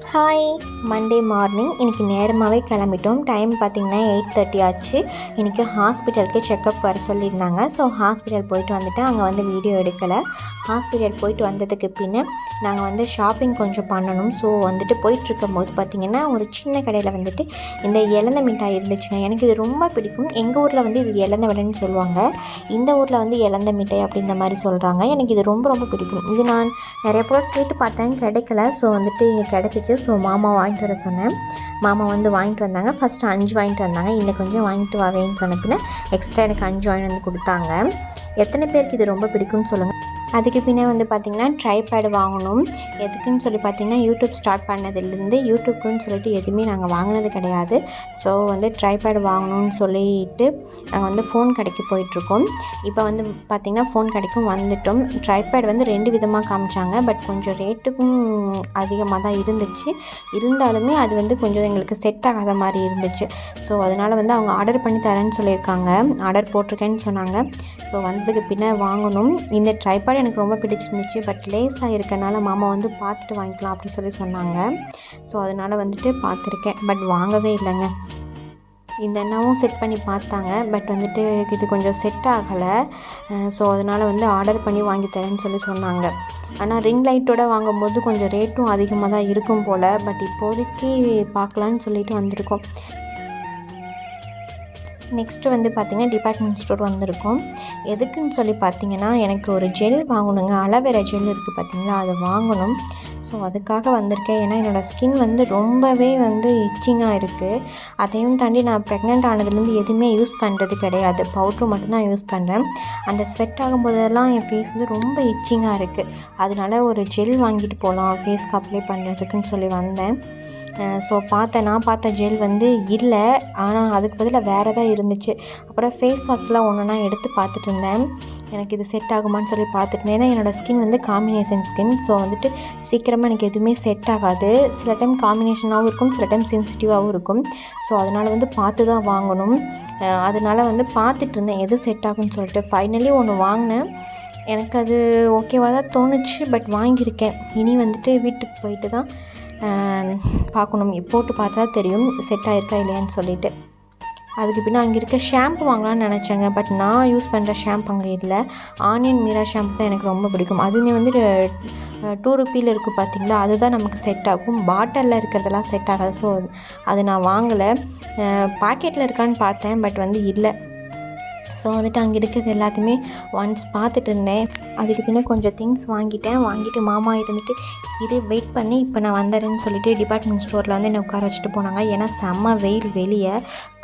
Hi, Monday morning இன்றைக்கி நேரமாகவே கிளம்பிட்டோம். Time பார்த்திங்கன்னா 8:30 ஆச்சு. இன்றைக்கி ஹாஸ்பிட்டலுக்கு செக்கப் வர சொல்லியிருந்தாங்க. ஸோ ஹாஸ்பிட்டல் போயிட்டு வந்துட்டு அங்கே வந்து வீடியோ எடுக்கலை. ஹாஸ்பிட்டல் போயிட்டு வந்ததுக்கு பின்னே நாங்கள் வந்து ஷாப்பிங் கொஞ்சம் பண்ணணும். ஸோ வந்துட்டு போயிட்டுருக்கும் போது பார்த்திங்கன்னா ஒரு சின்ன கடையில் வந்துட்டு இந்த இலந்த மிட்டாய் இருந்துச்சுங்க. எனக்கு இது ரொம்ப பிடிக்கும். எங்கள் ஊரில் வந்து இது இலந்த வடைன்னு சொல்லுவாங்க, இந்த ஊரில் வந்து இலந்த மிட்டாய் அப்படின்ற மாதிரி சொல்கிறாங்க. எனக்கு இது ரொம்ப ரொம்ப பிடிக்கும். இது நான் நிறைய பேர் கேட்டு பார்த்தேன், கிடைக்கல. ஸோ வந்துட்டு இங்கே கிடச்சிச்சு. ஸோ மாமா வாங்கிட்டு வர சொன்னேன். மாமா வந்து வாங்கிட்டு வந்தாங்க. ஃபஸ்ட்டு 5 வாங்கிட்டு வந்தாங்க. இன்னும் கொஞ்சம் வாங்கிட்டு வாவேன்னு சொன்ன பின்ன எக்ஸ்ட்ரா எனக்கு 5 வாங்கிட்டு வந்து கொடுத்தாங்க. எத்தனை பேருக்கு இது ரொம்ப பிடிக்கும்னு சொல்லுங்கள். அதுக்கு பின்னே வந்து பார்த்திங்கன்னா ட்ரைபேடு வாங்கணும். எதுக்குன்னு சொல்லி பார்த்திங்கன்னா யூடியூப் ஸ்டார்ட் பண்ணதுலேருந்து யூடியூப்க்குன்னு சொல்லிட்டு எதுவுமே நாங்கள் வாங்கினது கிடையாது. ஸோ வந்து ட்ரைபேடு வாங்கணும்னு சொல்லிட்டு நாங்கள் வந்து ஃபோன் கடைக்கு போயிட்டுருக்கோம். இப்போ வந்து பார்த்திங்கன்னா ஃபோன் கடைக்கும் வந்துட்டோம். ட்ரைபேட் வந்து 2 விதமாக காமிச்சாங்க. பட் கொஞ்சம் ரேட்டுக்கும் அதிகமாக தான் இருந்துச்சு. இருந்தாலுமே அது வந்து கொஞ்சம் எங்களுக்கு செட் ஆகாத மாதிரி இருந்துச்சு. ஸோ அதனால் வந்து அவங்க ஆர்டர் பண்ணி தரேன்னு சொல்லியிருக்காங்க. ஆர்டர் போட்டிருக்கேன்னு சொன்னாங்க. ஸோ வந்ததுக்கு பின்னே வாங்கணும். இந்த ட்ரைபேட் எனக்கு ரொம்ப பிடிச்சிருந்துச்சு. பட் லேஸாக இருக்கனால மாமா வந்து பார்த்துட்டு வாங்கிக்கலாம் அப்படின்னு சொல்லி சொன்னாங்க. ஸோ அதனால் வந்துட்டு பார்த்துருக்கேன். பட் வாங்கவே இல்லைங்க. இந்த எண்ணாவும் செட் பண்ணி பார்த்தாங்க. பட் வந்துட்டு இது கொஞ்சம் செட் ஆகலை. ஸோ அதனால் வந்து ஆர்டர் பண்ணி வாங்கி தரேன்னு சொல்லி சொன்னாங்க. ஆனால் ரிங் லைட்டோடு வாங்கும்போது கொஞ்சம் ரேட்டும் அதிகமாக தான் இருக்கும் போல். பட் இப்போதைக்கு பார்க்கலான்னு சொல்லிட்டு வந்திருக்கோம். நெக்ஸ்ட்டு வந்து பார்த்திங்கன்னா டிபார்ட்மெண்ட் ஸ்டோர் வந்திருக்கோம். எதுக்குன்னு சொல்லி பார்த்திங்கன்னா எனக்கு ஒரு ஜெல் வாங்கணுங்க. அலோவேரா ஜெல் இருக்குது பார்த்திங்களா, அது வாங்கணும். ஸோ அதுக்காக வந்திருக்கேன். ஏன்னா என்னோடய ஸ்கின் வந்து ரொம்பவே வந்து இச்சிங்காக இருக்குது. அதையும் தாண்டி நான் ப்ரெக்னென்ட் ஆனதுலேருந்து எதுவுமே யூஸ் பண்ணுறது கிடையாது. பவுட்ரு மட்டும்தான் யூஸ் பண்ணுறேன். அந்த ஸ்வெட் ஆகும்போதெல்லாம் என் ஃபேஸ் வந்து ரொம்ப இச்சிங்காக இருக்குது. அதனால ஒரு ஜெல் வாங்கிட்டு போகலாம் ஃபேஸ்க்கு அப்ளை பண்ணுறதுக்குன்னு சொல்லி வந்தேன். ஸோ நான் பார்த்த ஜெல் வந்து இல்லை. ஆனால் அதுக்கு பதிலாக வேறு தான் இருந்துச்சு. அப்புறம் ஃபேஸ் வாஷ்லாம் ஒன்றுனா எடுத்து பார்த்துட்டு இருந்தேன். எனக்கு இது செட் ஆகுமான்னு சொல்லி பார்த்துட்டு இருந்தேன். ஏன்னா என்னோடய ஸ்கின் வந்து காம்பினேஷன் ஸ்கின். ஸோ வந்துட்டு சீக்கிரமாக எனக்கு எதுவுமே செட் ஆகாது. சில டைம் காம்பினேஷனாகவும் இருக்கும், சில டைம் சென்சிட்டிவாகவும் இருக்கும். ஸோ அதனால் வந்து பார்த்து தான் வாங்கணும். அதனால் வந்து பார்த்துட்டு இருந்தேன் எது செட் ஆகும்னு சொல்லிட்டு. ஃபைனலி ஒன்று வாங்கினேன். எனக்கு அது ஓகேவாக தான் தோணுச்சு. பட் வாங்கியிருக்கேன். இனி வந்துட்டு வீட்டுக்கு போயிட்டு தான் பார்க்கணும். போட்டு பார்த்தா தெரியும் செட் ஆகிருக்கா இல்லையான்னு சொல்லிட்டு. அதுக்கு பின்னே அங்கே இருக்க ஷாம்பு வாங்கலாம்னு நினச்சேங்க. பட் நான் யூஸ் பண்ணுற ஷாம்பு அங்கே இல்லை. ஆனியன் மீரா ஷாம்பு தான் எனக்கு ரொம்ப பிடிக்கும். அதுவுமே வந்து 2 ரூபீயில் இருக்குது பார்த்திங்களா, அதுதான் நமக்கு செட் ஆகும். பாட்டிலில் இருக்கிறதெல்லாம் செட் ஆகாது. ஸோ அது நான் வாங்கலை. பாக்கெட்டில் இருக்கான்னு பார்த்தேன். பட் வந்து இல்லை. ஸோ வந்துட்டு அங்கே இருக்கிறது எல்லாத்தையுமே ஒன்ஸ் பார்த்துட்டு இருந்தேன். அதுக்கு பின்னே கொஞ்சம் திங்ஸ் வாங்கிட்டு மாமா இருந்துட்டு இது வெயிட் பண்ணி இப்போ நான் வந்துடுறேன்னு சொல்லிட்டு டிபார்ட்மெண்ட் ஸ்டோரில் வந்து என்னை உட்கார வச்சுட்டு போனாங்க. ஏன்னா செம்ம வெயில், வெளியே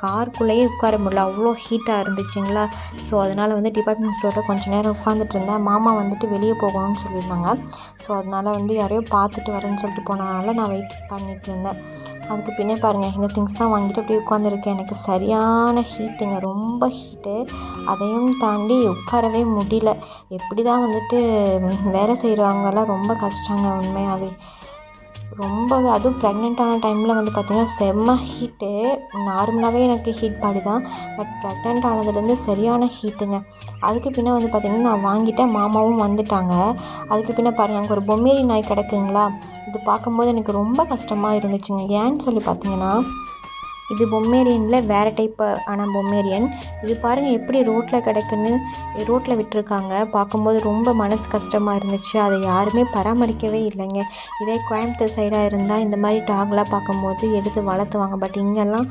காருக்குள்ளேயே உட்கார முடியல, அவ்வளோ ஹீட்டாக இருந்துச்சுங்களா. ஸோ அதனால் வந்து டிபார்ட்மெண்ட் ஸ்டோரில் கொஞ்சம் நேரம் உட்காந்துட்டு இருந்தேன். மாமா வந்துட்டு வெளியே போகணும்னு சொல்லியிருந்தாங்க. ஸோ அதனால் வந்து யாரையோ பார்த்துட்டு வரேன்னு சொல்லிட்டு போனதுனால நான் வெயிட் பண்ணிட்டு இருந்தேன். அதுக்கு பின்னே பாருங்கள், இந்த திங்ஸ் தான் வாங்கிட்டு அப்படியே உட்காந்துருக்கேன். எனக்கு சரியான ஹீட்டுங்க, ரொம்ப ஹீட்டு. அதையும் தாண்டி உட்காரவே முடியல. எப்படி தான் வந்துட்டு வேலை செய்கிறவங்கெல்லாம் ரொம்ப கஷ்டங்க உண்மையாகவே. ரொம்பவே அதுவும் ப்ரெக்னென்ட்டான டைமில் வந்து பார்த்திங்கன்னா செம்ம ஹீட்டு. நார்மலாகவே எனக்கு ஹீட் பாடி தான். பட் ப்ரெக்னென்ட் ஆனதுலேருந்து சரியான ஹீட்டுங்க. அதுக்கு பின்னே வந்து பார்த்திங்கன்னா நான் வாங்கிட்டேன். மாமாவும் வந்துட்டாங்க. அதுக்கு பின்னே பாருங்கள், அங்கே ஒரு பொம்மேரி நாய் கிடக்குங்களா. இது பார்க்கும்போது எனக்கு ரொம்ப கஷ்டமாக இருந்துச்சுங்க. ஏன்னு சொல்லி பார்த்திங்கன்னா இது பொம்மேரியனில் வேறு டைப்பு. ஆனால் பொம்மேரியன் இது பாருங்கள் எப்படி ரோட்டில் கிடக்குன்னு, ரோட்டில் விட்டுருக்காங்க. பார்க்கும்போது ரொம்ப மனசு கஷ்டமாக இருந்துச்சு. அதை யாருமே பராமரிக்கவே இல்லைங்க. இதே கோயம்புத்தூர் சைடாக இருந்தால் இந்த மாதிரி டாக்லாம் பார்க்கும்போது எடுத்து வளர்த்துவாங்க. பட் இங்கெல்லாம்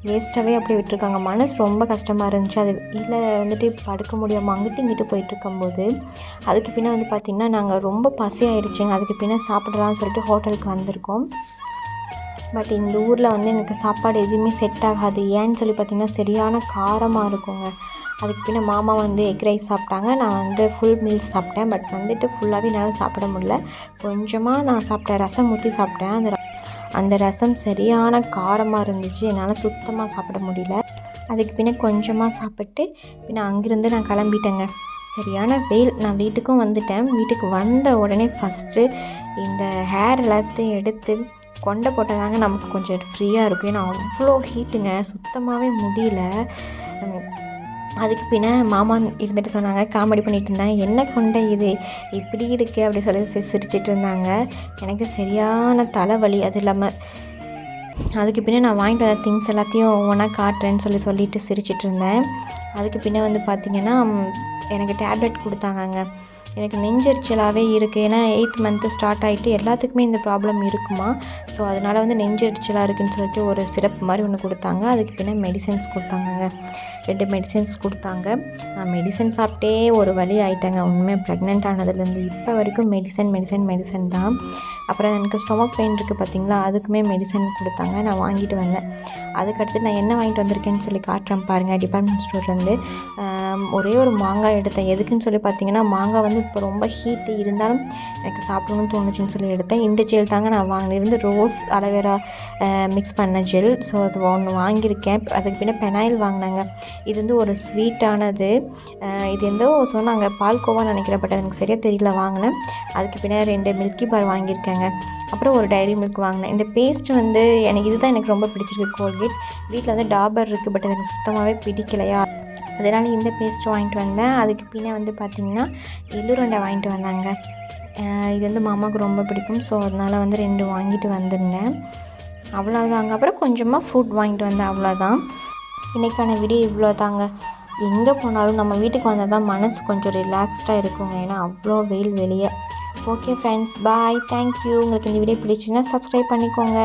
வேஸ்ட்டாகவே அப்படி விட்டுருக்காங்க. மனசு ரொம்ப கஷ்டமாக இருந்துச்சு. அது இல்லை வந்துட்டு படுக்க முடியாமல் அங்கிட்டு இங்கிட்டு போயிட்டுருக்கும்போது. அதுக்கு பின்னே வந்து பார்த்திங்கன்னா நாங்கள் ரொம்ப பசி ஆயிடுச்சுங்க. அதுக்கு பின்னே சாப்பிடலாம்னு சொல்லிட்டு ஹோட்டலுக்கு வந்திருக்கோம். பட் இந்த ஊரில் வந்து எனக்கு சாப்பாடு எதுவுமே செட் ஆகாது. ஏன்னு சொல்லி பார்த்திங்கன்னா சரியான காரமாக இருக்குங்க. அதுக்கு பின்னே மாமா வந்து எக் ரைஸ் சாப்பிட்டாங்க. நான் வந்து ஃபுல் மீல்ஸ் சாப்பிட்டேன். பட் வந்துட்டு ஃபுல்லாகவே என்னால் சாப்பிட முடியல. கொஞ்சமாக நான் சாப்பிட்டேன். ரசம் ஊற்றி சாப்பிட்டேன். அந்த ரசம் சரியான காரமாக இருந்துச்சு. என்னால் சுத்தமாக சாப்பிட முடியல. அதுக்கு பின்னே கொஞ்சமாக சாப்பிட்டு பின்னே அங்கேருந்து நான் கிளம்பிட்டேங்க. சரியான வெயில். நான் வீட்டுக்கும் வந்துட்டேன். வீட்டுக்கு வந்த உடனே ஃபஸ்ட்டு இந்த ஹேர் எல்லாத்தையும் எடுத்து கொண்டை போட்டதாங்க நமக்கு கொஞ்சம் ஃப்ரீயாக இருக்கும். ஏன்னா அவ்வளோ ஹீட்டுங்க, சுத்தமாகவே முடியல. அதுக்கு பின்ன மாமா இருந்துட்டு சொன்னாங்க, காமெடி பண்ணிகிட்டு இருந்தாங்க, என்ன கொண்டை இது இப்படி இருக்குது அப்படி சொல்லி சிரிச்சிட்டு இருந்தாங்க. எனக்கு சரியான தலைவலி. அது இல்லாமல் அதுக்கு பின்னே நான் வாங்கிட்டு வந்த திங்ஸ் எல்லாத்தையும் ஒவ்வொன்றா காட்டுறேன்னு சொல்லிட்டு சிரிச்சிட்டு இருந்தேன். அதுக்கு பின்னே வந்து பார்த்திங்கன்னா எனக்கு டேப்லெட் கொடுத்தாங்கங்க. எனக்கு நெஞ்செரிச்சலாகவே இருக்குது. ஏன்னா 8th மந்த்து ஸ்டார்ட் ஆகிட்டு எல்லாத்துக்குமே இந்த ப்ராப்ளம் இருக்குமா. ஸோ அதனால் வந்து நெஞ்செரிச்சலாக இருக்குதுன்னு சொல்லிட்டு ஒரு சிரப் மாதிரி ஒன்று கொடுத்தாங்க. அதுக்கு பின்னே மெடிசன்ஸ் கொடுத்தாங்கங்க. 2 மெடிசன்ஸ் கொடுத்தாங்க. நான் மெடிசன் சாப்பிட்டே ஒரு வழி ஆகிட்டேங்க. உண்மையாக ப்ரெக்னென்ட் ஆனதுலேருந்து இப்போ வரைக்கும் மெடிசன் தான். அப்புறம் எனக்கு ஸ்டொமக் பெயின் இருக்குது பார்த்திங்களா, அதுக்குமே மெடிசன் கொடுத்தாங்க. நான் வாங்கிட்டு வந்தேன். அதுக்கடுத்து நான் என்ன வாங்கிட்டு வந்திருக்கேன்னு சொல்லி காட்டுறேன் பாருங்கள். டிபார்ட்மெண்ட் ஸ்டோர்லேருந்து ஒரே ஒரு மாங்காய் எடுத்தேன். எதுக்குன்னு சொல்லி பார்த்தீங்கன்னா, மாங்காய் வந்து இப்போ ரொம்ப ஹீட்டு இருந்தாலும் எனக்கு சாப்பிடணும்னு தோணுச்சுன்னு சொல்லி எடுத்தேன். இந்த ஜெல் தாங்க நான் வாங்கினது, ரோஸ் அலோவேரா மிக்ஸ் பண்ண ஜெல். ஸோ அது ஒன்று வாங்கியிருக்கேன். அதுக்கு பின்னே பெனாயில் வாங்கினாங்க. இது வந்து ஒரு ஸ்வீட்டானது. இது எந்தோ சொன்னாங்க, பால்கோவான்னு நினைக்கிறேன், பட் எனக்கு சரியாக தெரியல. வாங்கினேன். அதுக்கு பின்னே 2 மில்கி பார் வாங்கியிருக்கேங்க. அப்புறம் ஒரு டைரி மில்க் வாங்கினேன். இந்த பேஸ்ட் வந்து இதுதான் எனக்கு ரொம்ப பிடிச்சிருக்கு. கோல்கேட் வீட்டில் வந்து டாபர் இருக்குது, பட் எனக்கு சுத்தமாகவே பிடிக்கலையா, அதனால் இந்த பேஸ்ட்டு வாங்கிட்டு வந்தேன். அதுக்கு பின்னே வந்து பார்த்திங்கன்னா எள்ளுருண்டை வாங்கிட்டு வந்தாங்க. இது வந்து மாமாவுக்கு ரொம்ப பிடிக்கும். ஸோ அதனால் வந்து 2 வாங்கிட்டு வந்திருந்தேன். அவ்வளோதாங்க. அப்புறம் கொஞ்சமாக ஃப்ரூட் வாங்கிட்டு வந்தேன். அவ்வளோதான். இன்றைக்கான வீடியோ இவ்வளோ தாங்க. எங்கே போனாலும் நம்ம வீட்டுக்கு வந்தால் தான் மனசு கொஞ்சம் ரிலாக்ஸ்டாக இருக்குங்க. ஏன்னா அவ்வளோ வெயில் வெளியே. ஓகே ஃப்ரெண்ட்ஸ், பாய், தேங்க்யூ. உங்களுக்கு இந்த வீடியோ பிடிச்சுன்னா சப்ஸ்கிரைப் பண்ணிக்கோங்க.